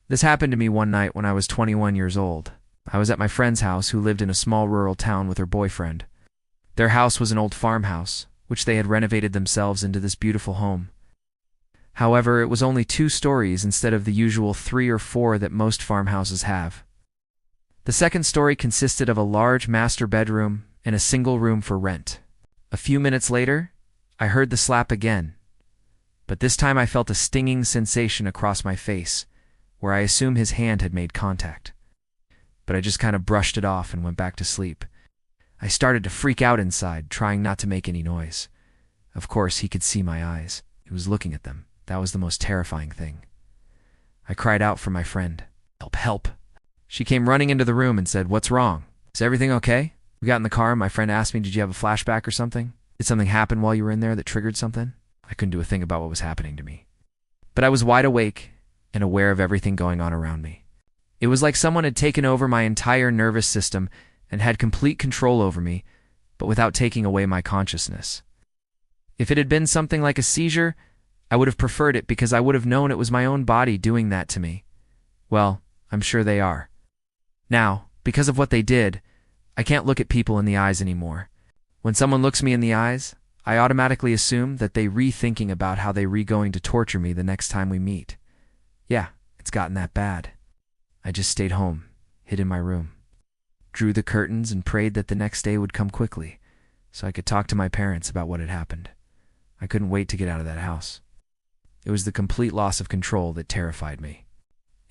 This happened to me one night when I was 21 years old. I was at my friend's house who lived in a small rural town with her boyfriend. Their house was an old farmhouse, which they had renovated themselves into this beautiful home. However, it was only 2 stories instead of the usual 3 or 4 that most farmhouses have. The second story consisted of a large master bedroom and a single room for rent. A few minutes later, I heard the slap again, but this time I felt a stinging sensation across my face, where I assume his hand had made contact. But I just kind of brushed it off and went back to sleep. I started to freak out inside, trying not to make any noise. Of course, he could see my eyes. He was looking at them. That was the most terrifying thing. I cried out for my friend. "Help, help." She came running into the room and said, "What's wrong? Is everything okay?" We got in the car and my friend asked me, "Did you have a flashback or something? Did something happen while you were in there that triggered something?" I couldn't do a thing about what was happening to me. But I was wide awake and aware of everything going on around me. It was like someone had taken over my entire nervous system and had complete control over me, but without taking away my consciousness. If it had been something like a seizure, I would have preferred it because I would have known it was my own body doing that to me. Well, I'm sure they are. Now, because of what they did, I can't look at people in the eyes anymore. When someone looks me in the eyes, I automatically assume that they rethinking about how they going to torture me the next time we meet. Yeah, it's gotten that bad. I just stayed home, hid in my room, drew the curtains and prayed that the next day would come quickly so I could talk to my parents about what had happened. I couldn't wait to get out of that house. It was the complete loss of control that terrified me.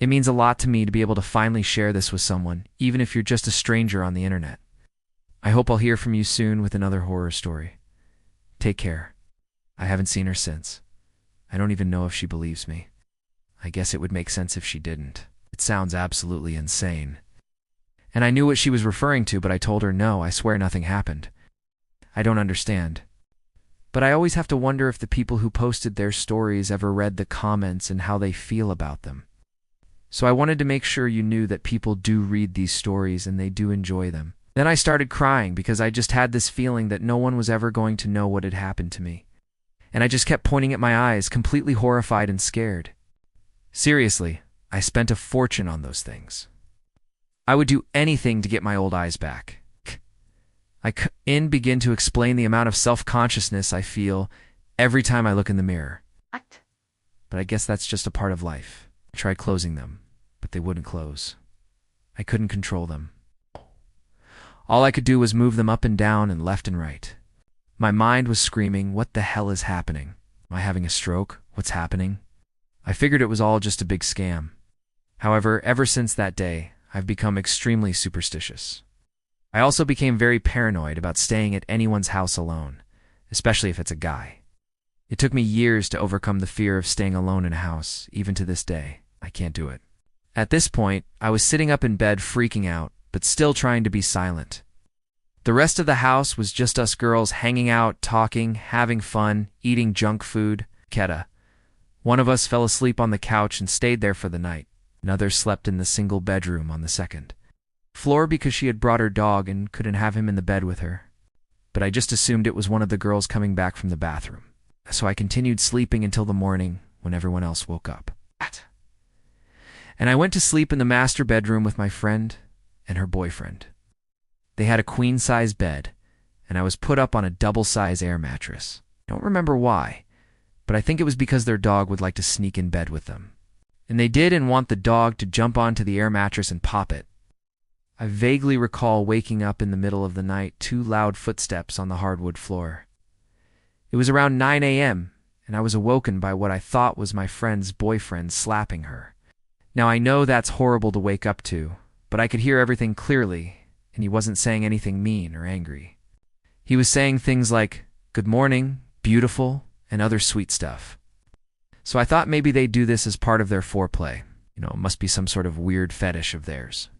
It means a lot to me to be able to finally share this with someone, even if you're just a stranger on the internet. I hope I'll hear from you soon with another horror story. Take care. I haven't seen her since. I don't even know if she believes me. I guess it would make sense if she didn't. It sounds absolutely insane. And I knew what she was referring to, but I told her no, I swear nothing happened. I don't understand. But I always have to wonder if the people who posted their stories ever read the comments and how they feel about them. So I wanted to make sure you knew that people do read these stories and they do enjoy them. Then I started crying because I just had this feeling that no one was ever going to know what had happened to me. And I just kept pointing at my eyes, completely horrified and scared. Seriously, I spent a fortune on those things. I would do anything to get my old eyes back. I couldn't begin to explain the amount of self-consciousness I feel every time I look in the mirror. What? But I guess that's just a part of life. I tried closing them, but they wouldn't close. I couldn't control them. All I could do was move them up and down and left and right. My mind was screaming, "What the hell is happening? Am I having a stroke? What's happening?" I figured it was all just a big scam. However, ever since that day, I've become extremely superstitious. I also became very paranoid about staying at anyone's house alone, especially if it's a guy. It took me years to overcome the fear of staying alone in a house. Even to this day, I can't do it. At this point, I was sitting up in bed freaking out, but still trying to be silent. The rest of the house was just us girls hanging out, talking, having fun, eating junk food, etc. One of us fell asleep on the couch and stayed there for the night. Another slept in the single bedroom on the second floor because she had brought her dog and couldn't have him in the bed with her. But I just assumed it was one of the girls coming back from the bathroom. So I continued sleeping until the morning when everyone else woke up. And I went to sleep in the master bedroom with my friend and her boyfriend. They had a queen-size bed, and I was put up on a double-size air mattress. I don't remember why, but I think it was because their dog would like to sneak in bed with them. And they did and want the dog to jump onto the air mattress and pop it. I vaguely recall waking up in the middle of the night to loud footsteps on the hardwood floor. It was around 9 a.m., and I was awoken by what I thought was my friend's boyfriend slapping her. Now I know that's horrible to wake up to, but I could hear everything clearly, and he wasn't saying anything mean or angry. He was saying things like, "Good morning, beautiful," and other sweet stuff. So I thought maybe they'd do this as part of their foreplay. It must be some sort of weird fetish of theirs.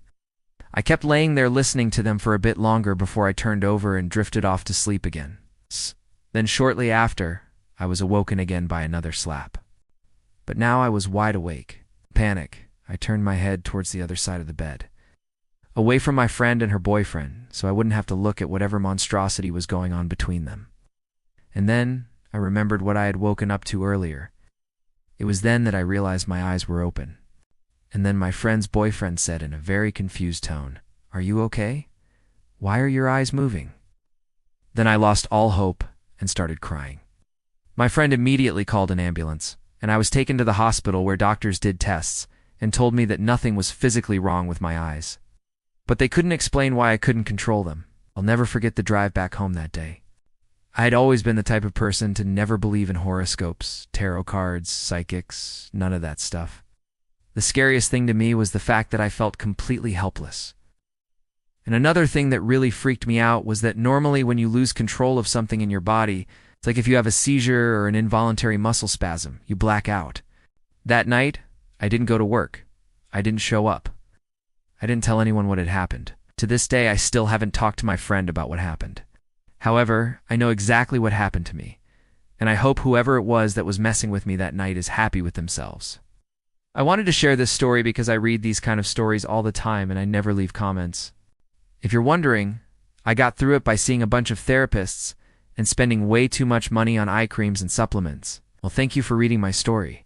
I kept laying there listening to them for a bit longer before I turned over and drifted off to sleep again. Then shortly after, I was awoken again by another slap. But now I was wide awake. Panic, I turned my head towards the other side of the bed, away from my friend and her boyfriend, so I wouldn't have to look at whatever monstrosity was going on between them. And then I remembered what I had woken up to earlier. It was then that I realized my eyes were open. And then my friend's boyfriend said in a very confused tone, "Are you okay? Why are your eyes moving?" Then I lost all hope and started crying. My friend immediately called an ambulance, and I was taken to the hospital where doctors did tests and told me that nothing was physically wrong with my eyes. But they couldn't explain why I couldn't control them. I'll never forget the drive back home that day. I had always been the type of person to never believe in horoscopes, tarot cards, psychics, none of that stuff. The scariest thing to me was the fact that I felt completely helpless. And another thing that really freaked me out was that normally when you lose control of something in your body, it's like if you have a seizure or an involuntary muscle spasm, you black out. That night, I didn't go to work. I didn't show up. I didn't tell anyone what had happened. To this day, I still haven't talked to my friend about what happened. However, I know exactly what happened to me, and I hope whoever it was that was messing with me that night is happy with themselves. I wanted to share this story because I read these kind of stories all the time and I never leave comments. If you're wondering, I got through it by seeing a bunch of therapists and spending way too much money on eye creams and supplements. Well, thank you for reading my story.